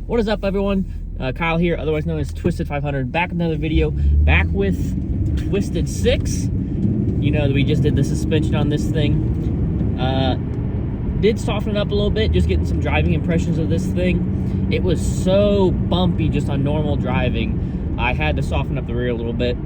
What is up, everyone? Kyle here, otherwise known as Twisted 500, back with another video, back with Twisted 6. You know that we just did the suspension on this thing. Did soften it up a little bit, just getting some driving impressions of this thing. It was so bumpy just on normal driving. I had to soften up the rear a little bit.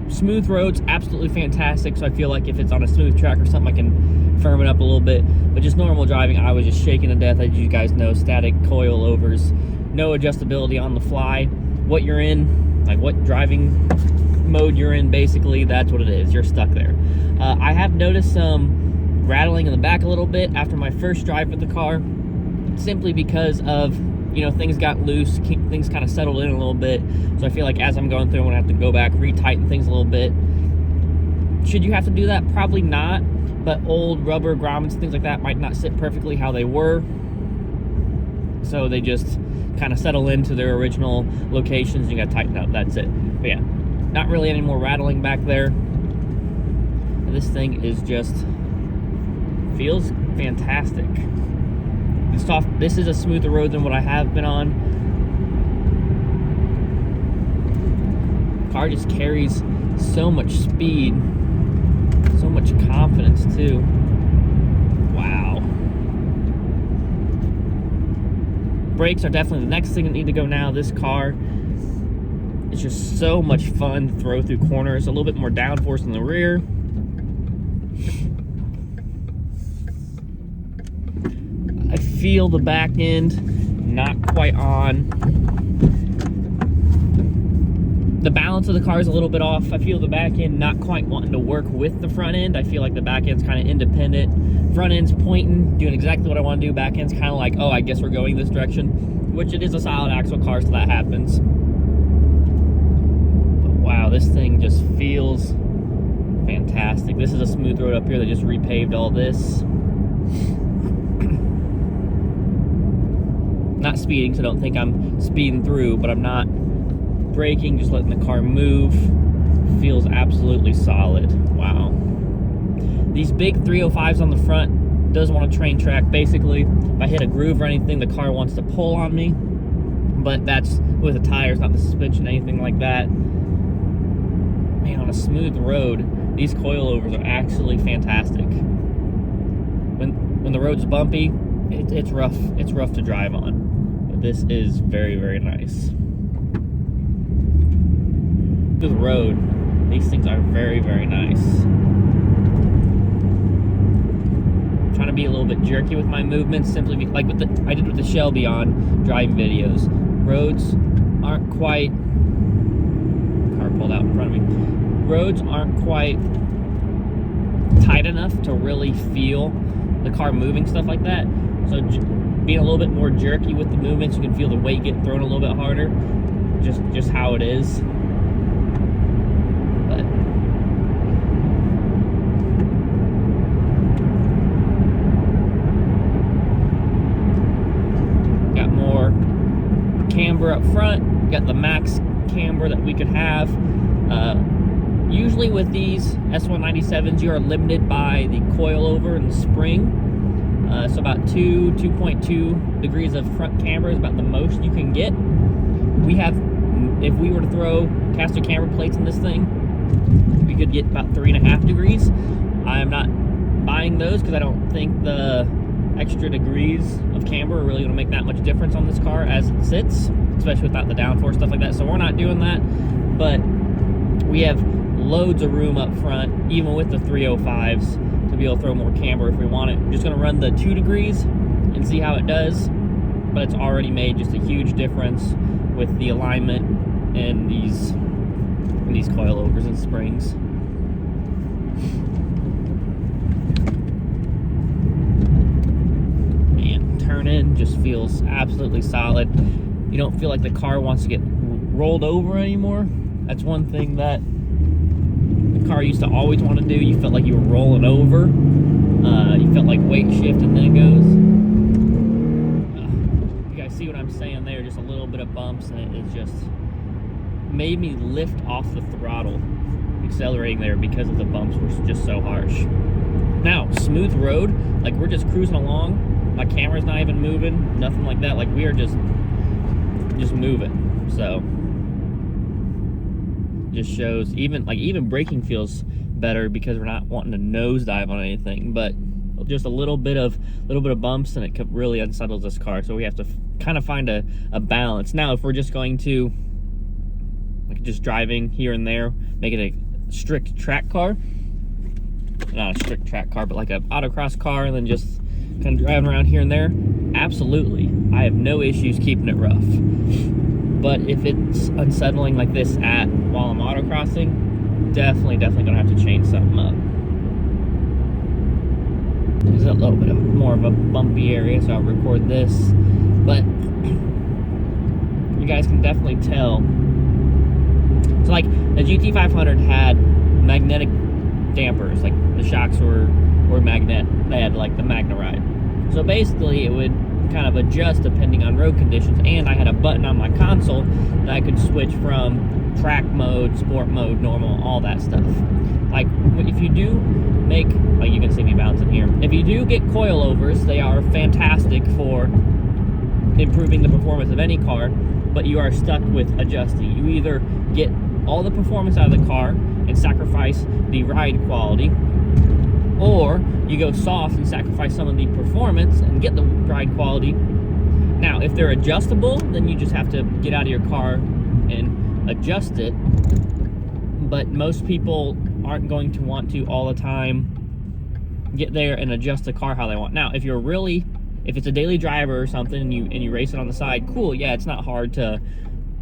Smooth roads, absolutely fantastic, so I feel like if it's on a smooth track or something, I can firm it up a little bit. But just normal driving, I was just shaking to death. As you guys know, static coilovers, no adjustability on the fly. What you're in, like what driving mode you're in, basically, that's what it is. You're stuck there. I have noticed some rattling in the back a little bit after my first drive with the car, simply because of, you know, things got loose, things kind of settled in a little bit. So I feel like as I'm going through, I'm gonna have to go back, retighten things a little bit. Should you have to do that? Probably not, but old rubber grommets, things like that, might not sit perfectly how they were. So they just kind of settle into their original locations. You gotta tighten up, that's it. But yeah, not really any more rattling back there. This thing is just, feels fantastic. This is a smoother road than what I have been on. Car just carries so much speed, so much confidence too. Wow. Brakes are definitely the next thing that need to go now. This car is just so much fun to throw through corners. A little bit more downforce in the rear. I feel the back end not quite on. The balance of the car is a little bit off. I feel the back end not quite wanting to work with the front end. I feel like the back end's kind of independent. Front end's pointing, doing exactly what I want to do. Back end's kind of like, oh, I guess we're going this direction, which it is a solid axle car, so that happens. But wow, this thing just feels fantastic. This is a smooth road up here. They just repaved all this. Not speeding, so don't think I'm speeding through, but I'm not braking, just letting the car move. Feels absolutely solid. Wow. These big 305s on the front does want to train track. Basically, if I hit a groove or anything, the car wants to pull on me, but that's with the tires, not the suspension, anything like that. Man, on a smooth road, these coilovers are actually fantastic. When the road's bumpy, it's rough. It's rough to drive on. But this is very, very nice. The road, these things are very, very nice. I'm trying to be a little bit jerky with my movements, simply like I did with the Shelby on driving videos. Roads aren't quite, car pulled out in front of me. Roads aren't quite tight enough to really feel the car moving, stuff like that. So being a little bit more jerky with the movements, you can feel the weight get thrown a little bit harder. Just how it is. But got more camber up front. Got the max camber that we could have. Usually with these S197s, you are limited by the coilover and the spring. So about 2.2 degrees of front camber is about the most you can get. We have, if we were to throw caster camber plates in this thing, we could get about 3.5 degrees. I am not buying those because I don't think the extra degrees of camber are really going to make that much difference on this car as it sits, especially without the downforce, stuff like that. So we're not doing that, but we have loads of room up front, even with the 305s, to be able to throw more camber if we want it. I'm just going to run the 2 degrees and see how it does, but it's already made just a huge difference with the alignment and these coilovers and springs. And turn in just feels absolutely solid. You don't feel like the car wants to get rolled over anymore. That's one thing that the car used to always want to do. You felt like you were rolling over. You felt like weight shift, and then it goes. You guys see what I'm saying there? Just a little bit of bumps, and it just made me lift off the throttle accelerating there because of the bumps were just so harsh. Now, smooth road, like we're just cruising along. My camera's not even moving, nothing like that. Like, we are just moving. So just shows even braking feels better because we're not wanting to nosedive on anything, but just a little bit of bumps and it really unsettles this car. So we have to kind of find a balance. Now, if we're just going to like just driving here and there, make it a strict track car, not a strict track car, but like an autocross car, and then just kind of driving around here and there, absolutely, I have no issues keeping it rough. But if it's unsettling like this while I'm autocrossing, definitely gonna have to change something up. There's a little bit more of a bumpy area, so I'll record this. But you guys can definitely tell. So like the GT500 had magnetic dampers, like the shocks were magnet. They had like the MagneRide. So basically it would kind of adjust depending on road conditions, and I had a button on my console that I could switch from track mode, sport mode, normal, all that stuff. Like if you do make, like you can see me bouncing here, if you do get coilovers, they are fantastic for improving the performance of any car, but you are stuck with adjusting. You either get all the performance out of the car and sacrifice the ride quality, or you go soft and sacrifice some of the performance and get the ride quality. Now, if they're adjustable, then you just have to get out of your car and adjust it. But most people aren't going to want to all the time get there and adjust the car how they want. Now, if it's a daily driver or something and you race it on the side, cool, yeah, it's not hard to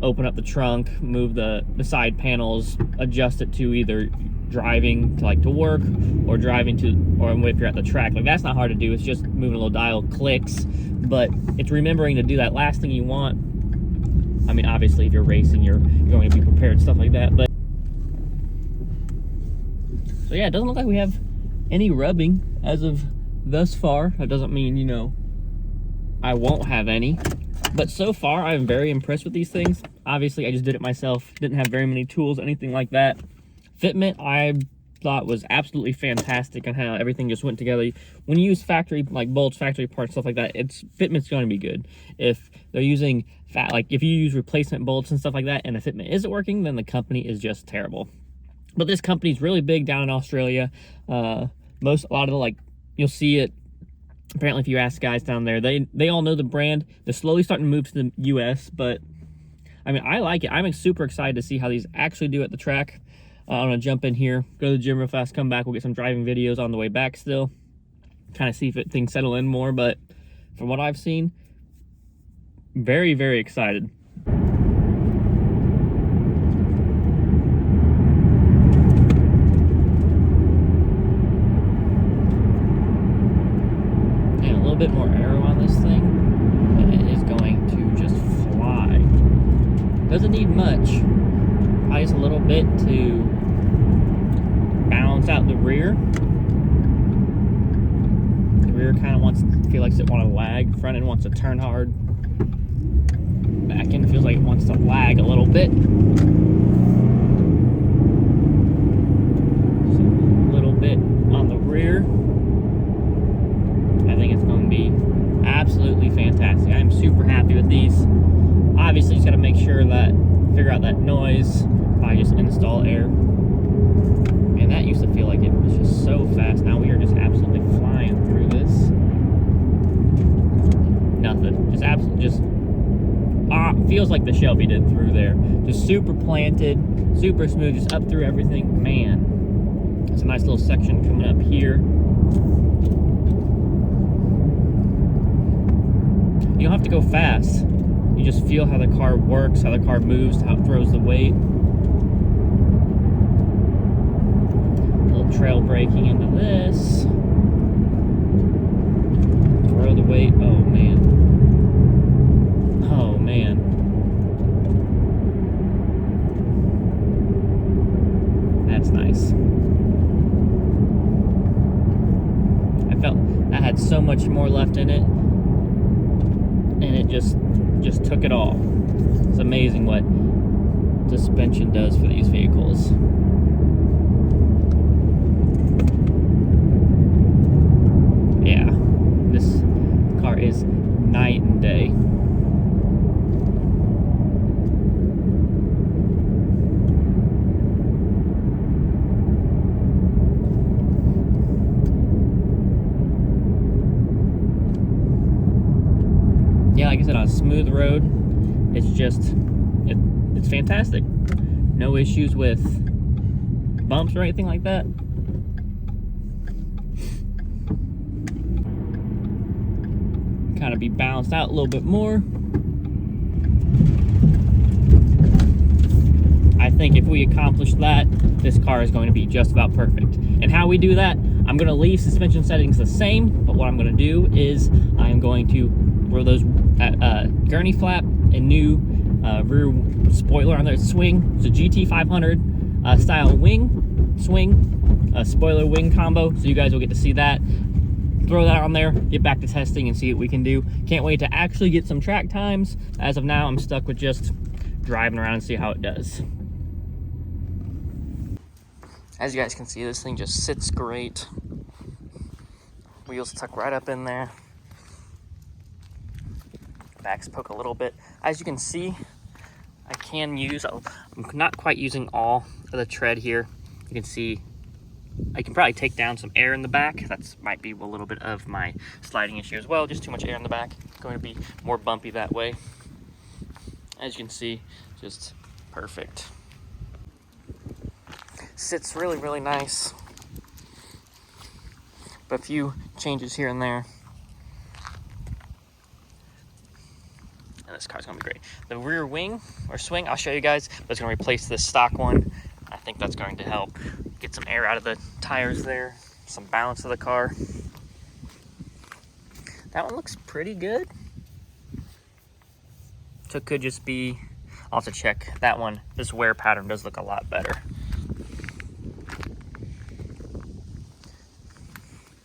open up the trunk, move the side panels, adjust it to either driving to work or driving to, or if you're at the track. Like, that's not hard to do. It's just moving a little dial, clicks, but it's remembering to do that last thing you want. I mean, obviously if you're racing, you're going to be prepared, stuff like that. But so yeah, it doesn't look like we have any rubbing as of thus far. That doesn't mean, you know, I won't have any. But so far, I'm very impressed with these things. Obviously, I just did it myself. Didn't have very many tools, anything like that. Fitment, I thought was absolutely fantastic on how everything just went together. When you use factory, like bolts, factory parts, stuff like that, fitment's going to be good. If they're using if you use replacement bolts and stuff like that, and the fitment isn't working, then the company is just terrible. But this company's really big down in Australia. A lot of you'll see it. Apparently, if you ask guys down there, they all know the brand. They're slowly starting to move to the US, but I mean, I like it. I'm super excited to see how these actually do at the track. I'm gonna jump in here, go to the gym real fast, come back. We'll get some driving videos on the way back still. Kind of see if things settle in more, but from what I've seen, very, very excited. Bit more arrow on this thing and it is going to just fly. Doesn't need much, probably just a little bit to balance out the rear. The rear kind of feels like it wants to lag. Front end wants to turn hard. Back end feels like it wants to lag a little bit. So a little bit on the rear. I think it's going to be absolutely fantastic. I'm super happy with these. Obviously, just got to figure out that noise. Probably just install air. And that used to feel like it was just so fast. Now we are just absolutely flying through this. Nothing. Just absolutely, feels like the Shelby did through there. Just super planted, super smooth, just up through everything. Man, it's a nice little section coming up here. You don't have to go fast. You just feel how the car works, how the car moves, how it throws the weight. A little trail braking into this. Throw the weight. Oh, man. Oh, man. That's nice. I felt that had so much more left in it. And it just took it all. It's amazing what suspension does for these vehicles. Yeah, this car yeah, like I said, on a smooth road, it's just, it's fantastic. No issues with bumps or anything like that. Kind of be balanced out a little bit more. I think if we accomplish that, this car is going to be just about perfect. And how we do that, I'm going to leave suspension settings the same, but what I'm going to do is I am going to throw those gurney flap and new rear spoiler on their swing. It's a GT 500 style wing swing, spoiler wing combo, so you guys will get to see that. Throw that on there, get back to testing and see what we can do. Can't wait to actually get some track times. As of now, I'm stuck with just driving around and see how it does. As you guys can see, this thing just sits great. Wheels tuck right up in there. Backs poke a little bit. As you can see, I can use, I'm not quite using all of the tread here. You can see I can probably take down some air in the back. That's might be a little bit of my sliding issue as well. Just too much air in the back. It's going to be more bumpy that way. As you can see, just perfect. Sits really, really nice. But a few changes here and there. And this car's gonna be great. The rear wing or swing, I'll show you guys, but it's gonna replace this stock one. I think that's going to help get some air out of the tires there, some balance of the car. That one looks pretty good. So it could just be, I'll have to check that one. This wear pattern does look a lot better.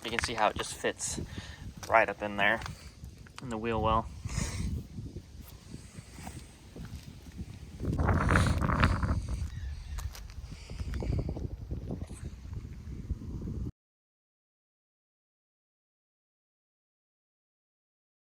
You can see how it just fits right up in there in the wheel well.